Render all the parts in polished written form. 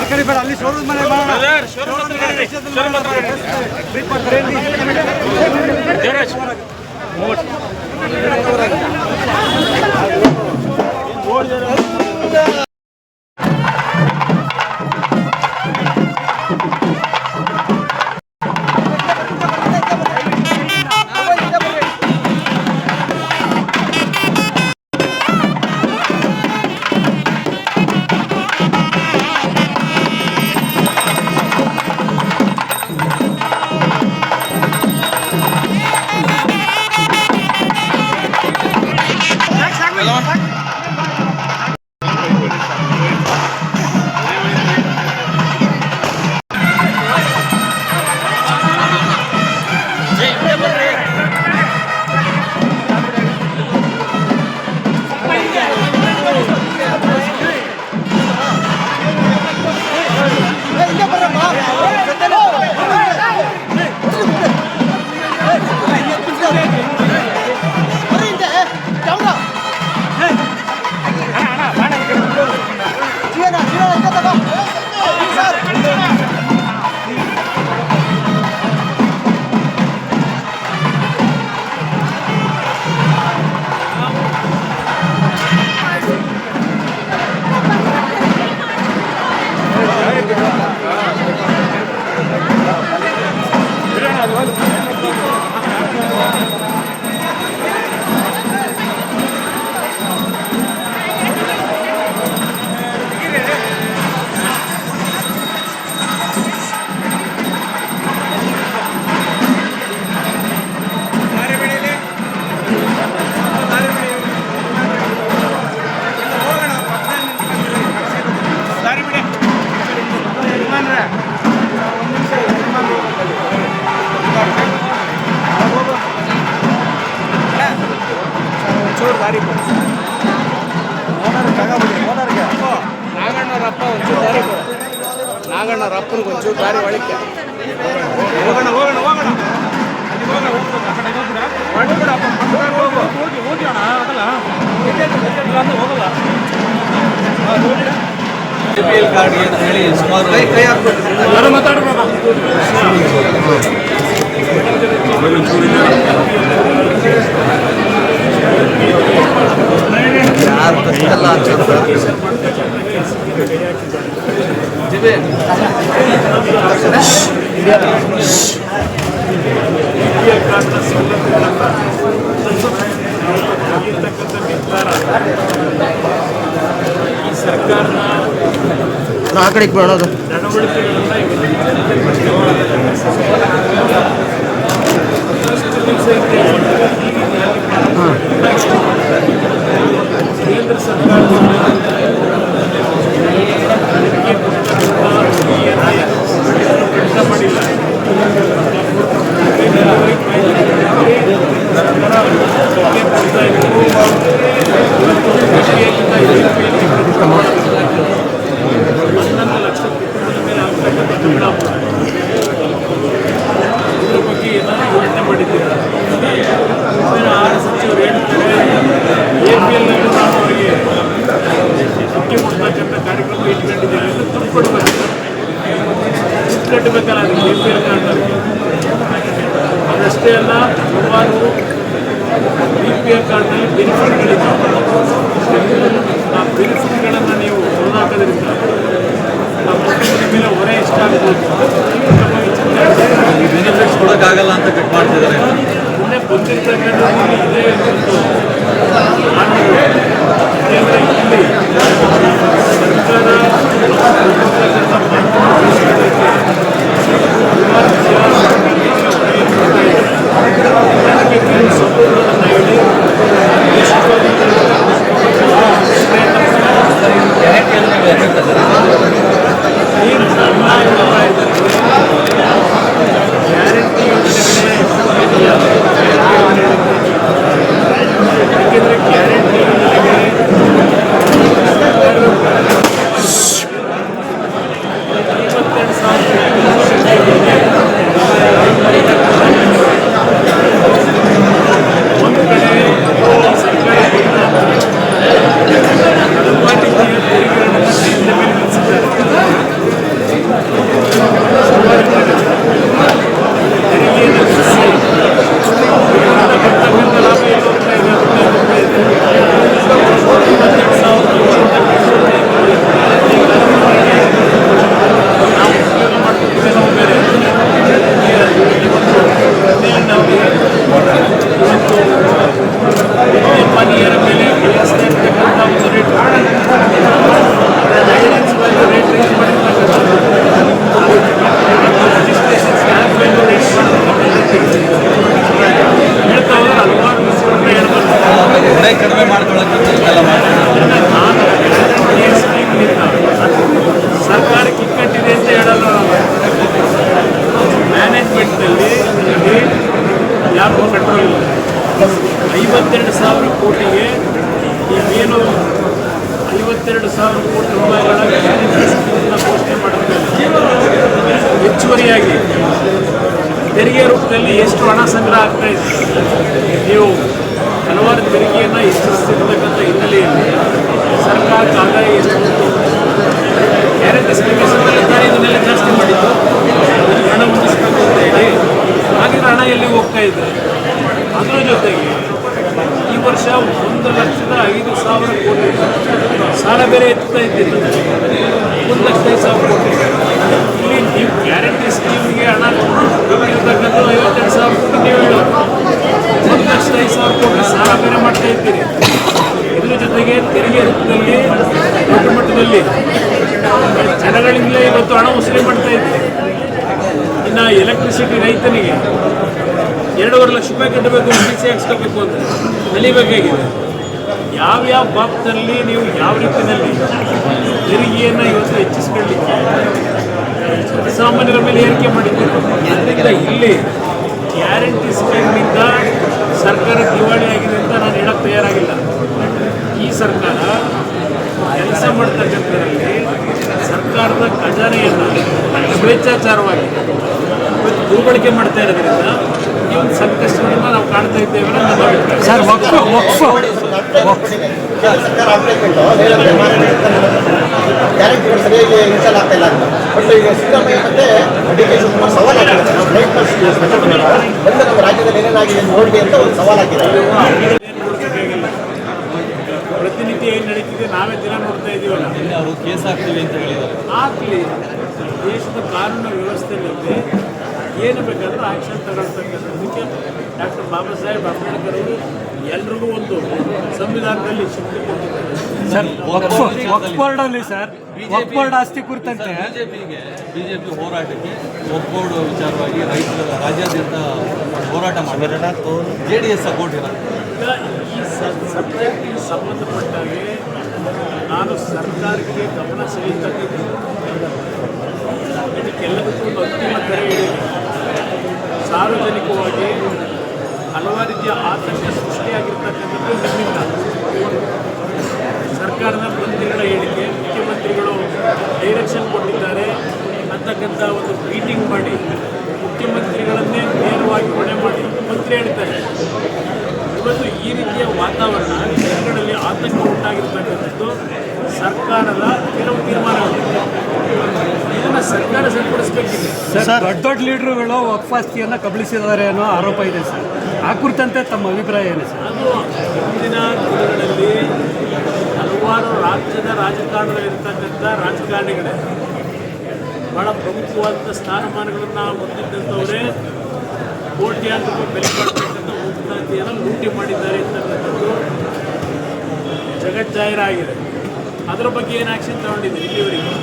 ಕಡೆ ಬೇಡ, ಅಲ್ಲಿ ಶೋರೂಮ್ ಮನೆ ನಾಗಣ್ಣರಪ್ಪನಿಗೆ ಒಂಚೂರು ದಾರಿ ಒಳಕ್ಕೆ ಹೋಗೋಣ ಹೋಗೋಣ ಹೋಗೋಣ ಹೋಗಿ ಅಣ್ಣ ಆಗಲ್ಲ ಹೋಗಲ್ಲ ಗಾಡಿ ಅಂತ ಹೇಳಿ ಸುಮಾರು ಕೈ ಹಾಕ್ಬಿಟ್ಟು ಮಾತಾಡ್ರ ಯಾರು ಕಷ್ಟೆಲ್ಲ ಸರ್ಕಾರದ ಆ ಕಡೆಗೆ ಮಾಡೋದು ಕೇಂದ್ರ ಸರ್ಕಾರ ಮಾಡಿಲ್ಲ ಇದ್ರ ಬಗ್ಗೆ ಏನಾದರೂ ಯೋಚನೆ ಮಾಡಿದ್ದೀರಾ? 6 ಸಚಿವರು ಹೇಳ್ತಾರೆ APL ನಾನು ಅವರಿಗೆ ಅಕ್ಕಿ ಕೊಡ್ತಕ್ಕಂಥ ಕಾರ್ಯಕ್ರಮ ಇಟ್ಕೊಂಡಿದ್ದೀವಿ ಅಂತ ದುಡ್ಡು ಕೊಡಬೇಕು, ದುಡ್ಡು ಕಟ್ಟಬೇಕಲ್ಲ ಅದಕ್ಕೆ APL ಕಾರ್ಡ್ನವ್ರಿಗೆ. ಅದಷ್ಟೇ ಅಲ್ಲ, ಸುಮಾರು BPL ಕಾರ್ಡ್ನಲ್ಲಿ ಬೆನಿಫಿಟ್ಗಳಿದ್ದಾವೆ. ಆ ಬೆನಿಫಿಟ್ಗಳನ್ನು ನೀವು ಹೊರದಾಕೋದ್ರಿಂದ ಆ ಕುಟುಂಬದ ಮೇಲೆ ಹೊರೆ ಇಷ್ಟ ಆಗ್ಬೋದು. ಬೆನಿಫಿಟ್ಸ್ ಕೊಡೋಕ್ಕಾಗಲ್ಲ ಅಂತ ಕಟ್ ಮಾಡ್ತಿದ್ದಾರೆ. ಮೊನ್ನೆ ಬಂದಿರ್ತಕ್ಕಂಥ ಇದೇ ಒಂದು ಇಲ್ಲಿ ಗ್ಯಾರಂಟಿ ಕೋಟಿಗೆ ನೀವೇನು 52,000 ಕೋಟಿ ರೂಪಾಯಿಗಳ ಗ್ಯಾರಂಟಿ ಸ್ಕೀಮನ್ನು ಘೋಷಣೆ ಮಾಡಿದ್ಮೇಲೆ ಹೆಚ್ಚುವರಿಯಾಗಿ ತೆರಿಗೆ ರೂಪದಲ್ಲಿ ಎಷ್ಟು ಹಣ ಸಂಗ್ರಹ ಆಗ್ತಾ ಇದೆ? ನೀವು ಹಲವಾರು ತೆರಿಗೆಯನ್ನು ಹೆಚ್ಚಿಸ್ತಿರ್ತಕ್ಕಂಥ ಹಿನ್ನೆಲೆಯಲ್ಲಿ ಸರ್ಕಾರಕ್ಕೆ ಆದಾಯ ಎಷ್ಟು ಗ್ಯಾರಂಟಿ ಸ್ಕೀಮ್ ಹೆಸರಿನಲ್ಲಿದ್ದಾರೆ ಇದನ್ನೆಲ್ಲ ಜಾಸ್ತಿ ಮಾಡಿದ್ದು ಹಣ ಮುಗಿಸ್ಬೇಕು ಅಂತ ಹೇಳಿ ಆಗಿನ ಹಣ ಎಲ್ಲಿ ಹೋಗ್ತಾ ಇದೆ? ಅದರ ಜೊತೆಗೆ ಈ ವರ್ಷ 1,05,000 ಕೋಟಿ ಸಾಲ ಬೇರೆ ಎತ್ತಾ ಇದ್ದೀರಿ. 1,05,000 ಕೋಟಿ ಇಲ್ಲಿ ನೀವು ಗ್ಯಾರಂಟಿ ಸ್ಕೀಮ್ಗೆ ಹಣ ಇರ್ತಕ್ಕಂಥ 52,000 ಕೋಟಿ ನೀವು ಹೇಳೋದು 1,05,000 ಕೋಟಿ ಸಾಲ ಬೇರೆ ಮಾಡ್ತಾ ಇದ್ದೀರಿ. ಇದರ ಜೊತೆಗೆ ತೆರಿಗೆ ರೂಪದಲ್ಲಿ ದೊಡ್ಡ ಮಟ್ಟದಲ್ಲಿ ಜನಗಳಿಂದಲೇ ಇವತ್ತು ಹಣ ವಸೂಲಿ ಮಾಡ್ತಾ ಇದ್ದೀರಿ. ಇನ್ನು ಎಲೆಕ್ಟ್ರಿಸಿಟಿ ರೈತನಿಗೆ 2.5 ಲಕ್ಷ ರೂಪಾಯಿ ಕಟ್ಟಬೇಕು, ಸಿ ಹಾಕ್ಸ್ಕೋಬೇಕು ಅಂದರೆ ಕಲಿಬೇಕಾಗಿದೆ. ಯಾವ್ಯಾವ ಬಾಬ್ನಲ್ಲಿ ನೀವು ಯಾವ ರೀತಿಯಲ್ಲಿ ತೆರಿಗೆಯನ್ನು ಇವತ್ತು ಹೆಚ್ಚಿಸ್ಕೊಳ್ಳಿಕ್ಕೆ ಸಾಮಾನ್ಯರ ಮೇಲೆ ಏರಿಕೆ ಮಾಡಿದ್ದೀರಿ. ಅದರಿಂದ ಇಲ್ಲಿ ಗ್ಯಾರಂಟಿ ಸ್ಕೀಮ್ನಿಂದ ಸರ್ಕಾರ ದಿವಾಳಿ ಆಗಿದೆ ಅಂತ ನಾನು ಹೇಳಕ್ಕೆ ತಯಾರಾಗಿಲ್ಲ. ಈ ಸರ್ಕಾರ ಕೆಲಸ ಮಾಡ್ತಕ್ಕಂಥದ್ರಲ್ಲಿ ಸರ್ಕಾರದ ಖಜಾನೆಯನ್ನು ಸ್ವೇಚ್ಛಾಚಾರವಾಗಿ ದುರ್ಬಳಕೆ ಮಾಡ್ತಾ ಇರೋದ್ರಿಂದ ಈ ಒಂದು ಸಂಕಷ್ಟಗಳನ್ನು ನಾವು ಕಾಣ್ತಾ ಇದ್ದೇವೆ ಅನ್ನೋದು ನನ್ನ ಅಭಿಪ್ರಾಯ. ಸರ್ ಗ್ಯಾರಂಟಿಗಳು ಸರಿಯಾಗಿ ಇನ್ಸ್ಟಾಲ್ ಆಗ್ತಾ ಇಲ್ಲ ಅಂತ. ಬಟ್ ಈಗ ಸಿದ್ದರಾಮಯ್ಯ ಮತ್ತೆ ಡಿ.ಕೆ. ಶಿವಕುಮಾರ್ ಸವಾಲಾಗಿದೆ. ನಾವು ಬಂದು ನಮ್ಮ ರಾಜ್ಯದಲ್ಲಿ ಏನೇನಾಗಿದೆ ನೋಡಿ ಅಂತ ಒಂದು ಸವಾಲಾಗಿದೆ. ಪ್ರತಿನಿತ್ಯ ಏನು ನಡೀತಿದೆ ನಾವೇ ದಿನ ನೋಡ್ತಾ ಇದ್ದೀವಲ್ಲ. ಅವರು ಕೇಸ್ ಹಾಕ್ತೀವಿ ಅಂತ ಹೇಳಿದ್ದಾರೆ. ಆಗಲಿ, ದೇಶದ ಕಾನೂನು ವ್ಯವಸ್ಥೆಯಲ್ಲಿ ಏನು ಬೇಕಾದರೂ ಆಕ್ಷನ್ ತಗೊಳ್ತಕ್ಕಂಥದ್ದಕ್ಕೆ ಡಾಕ್ಟರ್ ಬಾಬಾ ಸಾಹೇಬ್ ಅಂಬೇಡ್ಕರ್ ಅವರು ಎಲ್ರಿಗೂ ಒಂದು ಸಂವಿಧಾನದಲ್ಲಿ ಶಕ್ತಿ ಕೊಟ್ಟಿದ್ದಾರೆ. ಸರ್ ವಕ್ಫ್ ಬೋರ್ಡಲ್ಲಿ ಸರ್ ವಕ್ಫ್ ಬೋರ್ಡ್ ಆಸ್ತಿ ಕುರಿತಂತೆ ಬಿಜೆಪಿ ಹೋರಾಟಕ್ಕೆ ವಕ್ಫ್ ಬೋರ್ಡ್ ವಿಚಾರವಾಗಿ ರೈತರ ರಾಜ್ಯಾದ್ಯಂತ ಹೋರಾಟ ಮಾಡಿದ್ದಾರೆ. JDS ಸಪೋರ್ಟ್ ಇರುತ್ತೆ. ಈಗ ಈ ಸಬ್ಜೆಕ್ಟಿಗೆ ಸಂಬಂಧಪಟ್ಟಾಗೆ ನಾನು ಸರ್ಕಾರಕ್ಕೆ ಗಮನ ಸೆಳೀತಕ್ಕಂಥದ್ದು ಇದಕ್ಕೆಲ್ಲದಕ್ಕೂ ಒಂದು ಅಂತಿಮ ಕರೆ ಹೇಳಿದೆ. ಸಾರ್ವಜನಿಕವಾಗಿ ಹಲವಾರು ರೀತಿಯ ಆತಂಕ ಸೃಷ್ಟಿಯಾಗಿರ್ತಕ್ಕಂಥದ್ದು ನಿಮ್ಮಿಂದ. ಸರ್ಕಾರದ ಮಂತ್ರಿಗಳ ಹೇಳಿಕೆ, ಮುಖ್ಯಮಂತ್ರಿಗಳು ಡೈರೆಕ್ಷನ್ ಕೊಟ್ಟಿದ್ದಾರೆ ಅಂತಕ್ಕಂಥ ಒಂದು ಮೀಟಿಂಗ್ ಮಾಡಿ ಮುಖ್ಯಮಂತ್ರಿಗಳನ್ನೇ ನೇರವಾಗಿ ಹೊಣೆ ಮಾಡಿ ಮಂತ್ರಿ ಹೇಳ್ತಾರೆ. ಇವತ್ತು ಈ ರೀತಿಯ ವಾತಾವರಣ ಜನಗಳಲ್ಲಿ ಆತಂಕ ಉಂಟಾಗಿರ್ತಕ್ಕಂಥದ್ದು ಸರ್ಕಾರದ ಕೆಲವು ತೀರ್ಮಾನಗಳು. ಇದನ್ನು ಸರ್ಕಾರ ಸರಿಪಡಿಸಬೇಕಿದೆ. ಸರ್ ದೊಡ್ಡ ಲೀಡರ್ಗಳು ವಕ್ಫ್ ಆಸ್ತಿಯನ್ನು ಕಬಳಿಸಿದ್ದಾರೆ ಅನ್ನೋ ಆರೋಪ ಇದೆ ಸರ್. ಆ ಕುರಿತಂತೆ ತಮ್ಮ ಅಭಿಪ್ರಾಯ ಏನು ಸರ್? ಅದು ಹಿಂದಿನ ದಿನಗಳಲ್ಲಿ ಹಲವಾರು ರಾಜ್ಯದ ರಾಜಕಾರಣದಲ್ಲಿರ್ತಕ್ಕಂಥ ರಾಜಕಾರಣಿಗಳೇ ಬಹಳ ಪ್ರಮುಖವಾದಂಥ ಸ್ಥಾನಮಾನಗಳನ್ನು ಹೊಂದಿದ್ದಂಥವರೇ ಕೋಟ್ಯಾಂತರ ರೂಪಾಯಿ ಬೆಲೆ ಪಡ್ತಕ್ಕಂಥ ಮುಕ್ತಾತಿಯನ್ನು ಲೂಟಿ ಮಾಡಿದ್ದಾರೆ ಅಂತಕ್ಕಂಥದ್ದು ಜಗಜ್ಜಾಹೀರಾಗಿದೆ. ಅದರ ಬಗ್ಗೆ ಏನು ಆ್ಯಕ್ಷನ್ ತಗೊಂಡಿದ್ದೀರಿ ಇಲ್ಲಿವರೆಗೆ?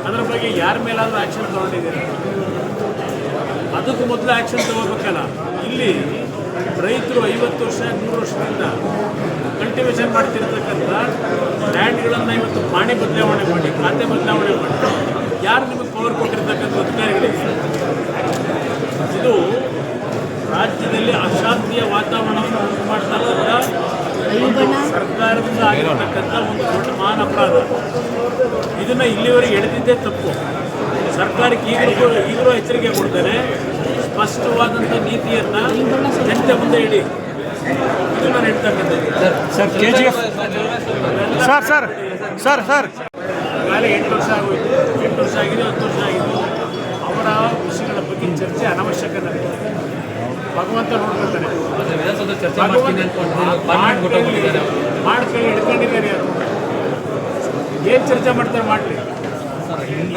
ಅದರ ಬಗ್ಗೆ ಯಾರ ಮೇಲಾದರೂ ಆ್ಯಕ್ಷನ್ ತಗೊಂಡಿದ್ದೀರಿ? ಅದಕ್ಕೂ ಮೊದಲು ಆ್ಯಕ್ಷನ್ ತಗೋಬೇಕಲ್ಲ. ಇಲ್ಲಿ ರೈತರು 50 ವರ್ಷ 100 ವರ್ಷದಿಂದ ಕಲ್ಟಿವೇಷನ್ ಮಾಡ್ತಿರ್ತಕ್ಕಂಥ ಲ್ಯಾಂಡ್ಗಳನ್ನು ಇವತ್ತು ಪಾಣಿ ಬದಲಾವಣೆ ಮಾಡಿ, ಖಾತೆ ಬದಲಾವಣೆ ಮಾಡಿ, ಯಾರು ನಿಮಗೆ ಪವರ್ ಕೊಟ್ಟಿರ್ತಕ್ಕಂಥ ಅಧಿಕಾರಿಗಳಿಗೆ? ಇದು ರಾಜ್ಯದಲ್ಲಿ ಅಶಾಂತಿಯ ವಾತಾವರಣವನ್ನು ಉಂಟು ಮಾಡ್ತಕ್ಕಂಥ ಸರ್ಕಾರದಿಂದ ಆಗಿರತಕ್ಕಂಥ ಒಂದು ದೊಡ್ಡ ಮಹಾನ್ ಅಪರಾಧ. ಇದನ್ನು ಇಲ್ಲಿವರೆಗೆ ಎಳೆದಿದ್ದೇ ತಪ್ಪು. ಸರ್ಕಾರಕ್ಕೆ ಈಗಲೂ ಎಚ್ಚರಿಕೆ ಕೊಡ್ತೇನೆ, ಸ್ಪಷ್ಟವಾದಂಥ ನೀತಿಯನ್ನು ಜನತೆ ಮುಂದೆ ಇಡಿ. ಇದು ನಾನು ಹೇಳ್ತಕ್ಕಂಥದ್ದು. ಸರ್ KGF ಸರ್ ಈಗಾಗಲೇ 8 ವರ್ಷ ಆಗೋಯ್ತು. 8 ವರ್ಷ ಆಗಿದೆ, 10 ವರ್ಷ ಆಗಿದೆ. ಅವರ ವಿಷಯಗಳ ಬಗ್ಗೆ ಚರ್ಚೆ ಅನವಶ್ಯಕ. ನನಗೆ ಭಗವಂತ ನೋಡ್ಕೊಳ್ತಾನೆ. ಮಾಡ್ಕೊಳ್ಳಿ, ಹಿಡ್ಕೊಂಡಿದ್ದಾರೆ. ಯಾರು ಏನು ಚರ್ಚೆ ಮಾಡ್ತಾರೆ ಮಾಡಲಿ.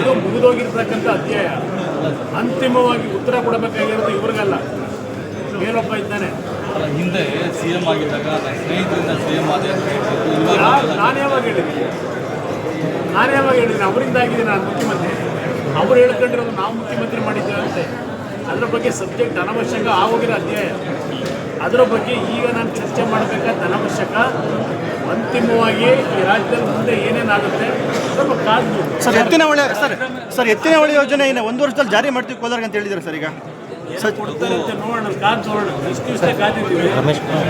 ಇದು ಮುಗಿದೋಗಿರ್ತಕ್ಕಂಥ ಅಧ್ಯಾಯ. ಅಂತಿಮವಾಗಿ ಉತ್ತರ ಕೊಡಬೇಕಾಗಿರೋದು ಇವ್ರಿಗಲ್ಲ, ಮೇಲೊಬ್ಬ ಇದ್ದಾನೆ. ಹಿಂದೆ CM ಆಗಿದ್ದಾಗ ಸ್ನೇಹಿತರಿಂದ CM ಆದ ನಾನು ಯಾವಾಗ ಹೇಳಿದ್ದೀನಿ? ಅವರಿಂದ ಆಗಿದೆ ನಾನು ಮುಖ್ಯಮಂತ್ರಿ. ಅವರು ಹೇಳ್ಕೊಂಡಿರೋದು ನಾವು ಮುಖ್ಯಮಂತ್ರಿ ಮಾಡಿದ್ದೇವಂತೆ. ಅದರ ಬಗ್ಗೆ ಸಬ್ಜೆಕ್ಟ್ ಅನವಶ್ಯಕ ಆಗೋಗಿರೋ ಅಧ್ಯಾಯ. ಅದರ ಬಗ್ಗೆ ಈಗ ನಾನು ಚರ್ಚೆ ಮಾಡಬೇಕಾದ ಅನವಶ್ಯಕ. ಅಂತಿಮವಾಗಿ ಈ ರಾಜ್ಯದಲ್ಲಿ ಮುಂದೆ ಏನೇನಾಗುತ್ತೆ ಸ್ವಲ್ಪ ಕಾದು. ಸರ್ ಎತ್ತಿನ ಹೊಳೆ ಯೋಜನೆ ಇನ್ನು 1 ವರ್ಷದಲ್ಲಿ ಜಾರಿ ಮಾಡ್ತೀವಿ ಕೋಲಾರ ಅಂತ ಹೇಳಿದ್ದಾರೆ ಸರ್. ಈಗ ಕೊಡ್ತಾರೆ ಅಂತ ನೋಡೋಣ, ಕಾದು ನೋಡೋಣ. ಇಷ್ಟು ದಿವಸ ಕಾದಿದ್ದೀವಿ,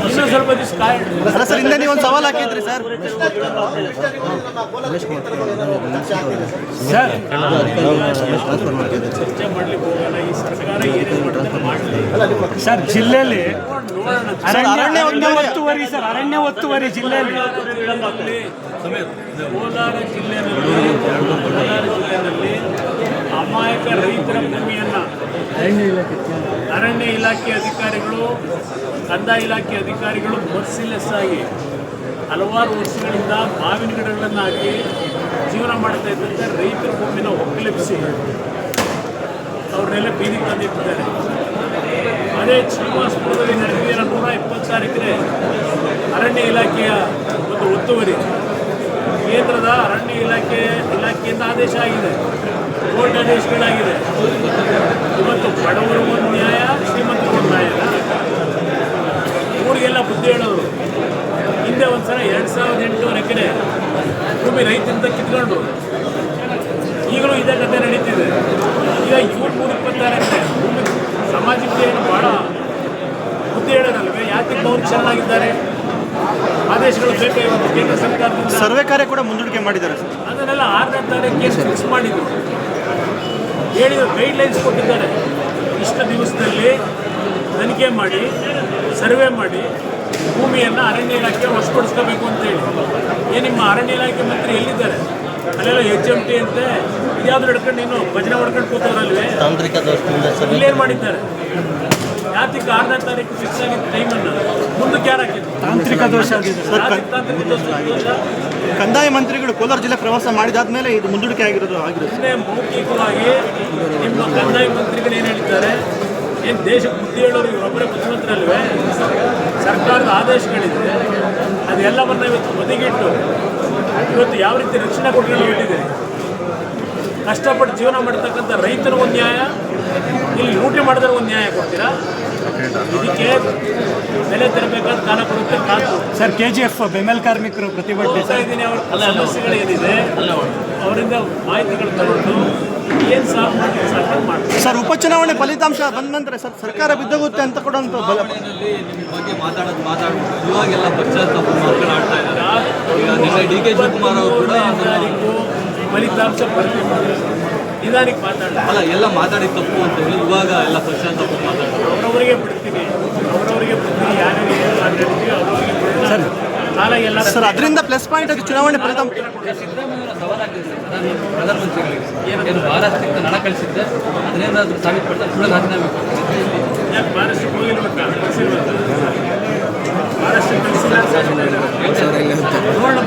ಇನ್ನೂ ಸ್ವಲ್ಪ ದಿವಸ ಕಾಯೋಣ. ಅಲ್ಲ ಸರ್, ಹಿಂದೆ ನೀವು ಒಂದು ಸವಾಲು ಹಾಕಿದ್ರಿ ಸರ್. ಸರ್ ಚರ್ಚೆ ಮಾಡ್ಲಿಕ್ಕೆ ಹೋಗಲ್ಲ. ಈ ಸರ್ಕಾರ ಏನೇನು ಮಾಡ್ತಾರೆ ಮಾಡಲಿ. ಸರ್ ಜಿಲ್ಲೆಯಲ್ಲಿ ನೋಡೋಣ. ಅರಣ್ಯ ಒತ್ತುವರಿ ಸರ್, ಅರಣ್ಯ ಒತ್ತುವರಿ ಜಿಲ್ಲೆಯಲ್ಲಿ ಕೋಲಾರ ಜಿಲ್ಲೆಯಲ್ಲಿ ಅಮಾಯಕ ರೈತರ ಭೂಮಿಯನ್ನು ಅರಣ್ಯ ಇಲಾಖೆ ಅಧಿಕಾರಿಗಳು, ಕಂದಾಯ ಇಲಾಖೆ ಅಧಿಕಾರಿಗಳು ಮರ್ಸಿಲೆಸ್ ಆಗಿ ಹಲವಾರು ವರ್ಷಗಳಿಂದ ಮಾವಿನ ಗಿಡಗಳನ್ನು ಹಾಕಿ ಜೀವನ ಮಾಡ್ತಾ ಇದ್ದಂಥ ರೈತರ ಭೂಮಿನ ಒಕ್ಕಲೆಬ್ಬಿಸಿ ಅವ್ರನ್ನೆಲ್ಲ ಬೀದಿಗೆ ತಂದಿಟ್ಟಿದ್ದಾರೆ. ಅದೇ ಶ್ರೀನಿವಾಸಪುರದಲ್ಲಿ ನಡೆದಿರೋ 126 ಎಕರೆ ಅರಣ್ಯ ಇಲಾಖೆಯ ಒಂದು ಒತ್ತುವರಿ ಕೇಂದ್ರದ ಅರಣ್ಯ ಇಲಾಖೆಯಿಂದ ಆದೇಶ ಆಗಿದೆ, ಕೋರ್ಟ್ ಆದೇಶಗಳಾಗಿದೆ. ಇವತ್ತು ಬಡವರು ಒಂದು ನ್ಯಾಯ, ಶ್ರೀಮಂತರು ಒಂದು ನ್ಯಾಯ. ಊರಿಗೆಲ್ಲ ಬುದ್ಧಿ ಹೇಳೋರು. ಹಿಂದೆ ಒಂದ್ಸಲ 2800 ಎಕರೆ ಭೂಮಿ ರೈತರಿಂದ ಕಿತ್ಕೊಂಡು, ಈಗಲೂ ಇದೇ ಕಥೆ ನಡೀತಿದೆ. ಈಗ 326 ಎಕರೆ ಭೂಮಿ ಸಮಾಜಕ್ಕೆ ಏನು ಭಾಳ ಬುದ್ಧಿ ಹೇಳೋರಲ್ವೇ? ಯಾಕೆ ಅವ್ರು ಚೆನ್ನಾಗಿದ್ದಾರೆ? ಆದೇಶಗಳು ಬೇಕು ಇವತ್ತು ಕೇಂದ್ರ ಸರ್ಕಾರದಿಂದ. ಸರ್ವೆ ಕಾರ್ಯ ಕೂಡ ಮುಂದೂಡಿಕೆ ಮಾಡಿದ್ದಾರೆ ಸರ್. ಅದನ್ನೆಲ್ಲ 6ನೇ ತಾರೀಕಿಗೆ ಫಿಕ್ಸ್ ಮಾಡಿದ್ರು, ಹೇಳಿದ್ರು, ಗೈಡ್ಲೈನ್ಸ್ ಕೊಟ್ಟಿದ್ದಾರೆ. ಇಷ್ಟು ದಿವಸದಲ್ಲಿ ತನಿಖೆ ಮಾಡಿ, ಸರ್ವೆ ಮಾಡಿ, ಭೂಮಿಯನ್ನು ಅರಣ್ಯ ಇಲಾಖೆ ವಶಪಡಿಸ್ಕೋಬೇಕು ಅಂತೇಳಿ. ನಿಮ್ಮ ಅರಣ್ಯ ಇಲಾಖೆ ಮಂತ್ರಿ ಎಲ್ಲಿದ್ದಾರೆ? ಅಲ್ಲೆಲ್ಲ HMT ಅಂತೆ ಇದ್ಯಾವುದು ಹಿಡ್ಕೊಂಡು ನೀನು ಭಜನೆ ಹೊಡ್ಕೊಂಡು ಕೂತವ್ರಲ್ವೇ? ತಾಂತ್ರಿಕ ದೋಷದಿಂದ ಇಲ್ಲೇನು ಮಾಡಿದ್ದಾರೆ? ಯಾತಿಗೆ 6ನೇ ತಾರೀಕು ಫಿಕ್ಸ್ ಆಗಿದ್ದ ಟೈಮನ್ನು ಮುಂದಕ್ಕೆ ಯಾರು ಹಾಕಿದ್ರು? ತಾಂತ್ರಿಕ ದೋಷ ಆಗಿದೆ ಸರ್. ತಾಂತ್ರಿಕ ದೋಷ. ಕಂದಾಯ ಮಂತ್ರಿಗಳು ಕೋಲಾರ ಜಿಲ್ಲೆ ಪ್ರವಾಸ ಮಾಡಿದಾದ್ಮೇಲೆ ಇದು ಮುಂದೂಡಿಕೆ ಆಗಿರೋದು. ಸುಮ್ಮನೆ ಮೌಖಿಕವಾಗಿ ನಿಮ್ಮ ಕಂದಾಯ ಮಂತ್ರಿಗಳು ಏನು ಹೇಳ್ತಾರೆ? ಏನು ದೇಶಕ್ಕೆ ಬುದ್ಧಿ ಹೇಳೋರು ಇವರೊಬ್ಬರೇ ಮುಖ್ಯಮಂತ್ರಿಯಲ್ವೇ? ಸರ್ಕಾರದ ಆದೇಶಗಳಿದೆ, ಅದೆಲ್ಲವನ್ನ ಇವತ್ತು ಬದಿಗಿಟ್ಟು ಇವತ್ತು ಯಾವ ರೀತಿ ರಕ್ಷಣೆ ಕೊಟ್ಕೊಂಡು ಹೊರಟಿದೆ. ಕಷ್ಟಪಟ್ಟು ಜೀವನ ಮಾಡ್ತಕ್ಕಂಥ ರೈತರು ಒಂದು ನ್ಯಾಯ, ಇಲ್ಲಿ ಲೂಟಿ ಮಾಡಿದ್ರೆ ಒಂದು ನ್ಯಾಯ ಕೊಡ್ತೀರಾ? ಇದಕ್ಕೆ ಬೆಲೆ ತರಬೇಕಾದ ಕಾಲ ಕೊಡುತ್ತೆ ಕಾದು. ಸರ್ KGF ಬೆಮೆಲ್ ಕಾರ್ಮಿಕರು ಪ್ರತಿಭಟನೆ ಹೋಗ್ತಾ ಇದ್ದೀನಿ. ಅವ್ರ ಸಮಸ್ಯೆಗಳೇನಿದೆ ಅವರಿಂದ ಮಾಹಿತಿಗಳು ತಗೊಂಡು ಏನು ಸಾಕು ಮಾಡಿ ಸರ್ಕಾರ ಮಾಡ್ತಾರೆ. ಸರ್, ಉಪಚುನಾವಣೆ ಫಲಿತಾಂಶ ಬಂದ ನಂತರ ಸರ್ ಸರ್ಕಾರ ಬಿದ್ದೋಗುತ್ತೆ ಅಂತ ಕೂಡ ಒಂದು ಬಲ. ನಿಮ್ಮ ಬಗ್ಗೆ ಮಾತಾಡ್ಬಿಟ್ಟು ಇವಾಗೆಲ್ಲ ಪಶ್ಚಾತ್ತಾಪ ಮಾತನಾಡ್ತಾ ಇದ್ದಾರೆ. ಈಗ ನಿನ್ನೆ DK ಶಿವಕುಮಾರ್ ಅವರು ಕೂಡ ತಾರೀಕು ಫಲಿತಾಂಶ ಬರ್ತೀವಿ, ನಿಧಾನಕ್ಕೆ ಮಾತಾಡ್ತಾರೆ. ಅಲ್ಲ, ಎಲ್ಲ ಮಾತಾಡಿ ತಪ್ಪು ಅಂತ ಹೇಳಿ ಇವಾಗ ಎಲ್ಲ ಪಶ್ಚಾತ್ತಾಪ ಮಾತಾಡ್ತಾರೆ. ಅವರವರಿಗೆ ಬಿಡ್ತೀನಿ, ಯಾರಿಗೆ ಏನು ಮಾತಾಡ್ತೀವಿ ಅವರವರಿಗೆ ಬಿಡ್ತಾರೆ. ಕಾಲ ಎಲ್ಲ ಸರ್, ಅದರಿಂದ ಪ್ಲಸ್ ಪಾಯಿಂಟ್ ಆಗಿ ಚುನಾವಣೆ ಫಲಿತಾಂಶ. ಸಿದ್ದರಾಮಯ್ಯ ಸವಾಲಾಗಿದೆ ಪ್ರಧಾನಮಂತ್ರಿಗಳಿಗೆ. ಏನು ಮಹಾರಾಷ್ಟ್ರಕ್ಕೆ ಹಣ ಕಳಿಸಿದ್ದೆ, ಅದನ್ನೇನಾದ್ರೂ ಸಾಬೀತುಪಡಿಸಿದ್ರೆ ಸುಳ್ಳು ರಾಜೀನಾಮೆ ಯಾಕೆ ಮಹಾರಾಷ್ಟ್ರಕ್ಕೆ ಹೋಗಿರ್ಬೇಕಾ? ಮಹಾರಾಷ್ಟ್ರಕ್ಕೆ ಕಳಿಸಿಲ್ಲ ನೋಡೋಣ.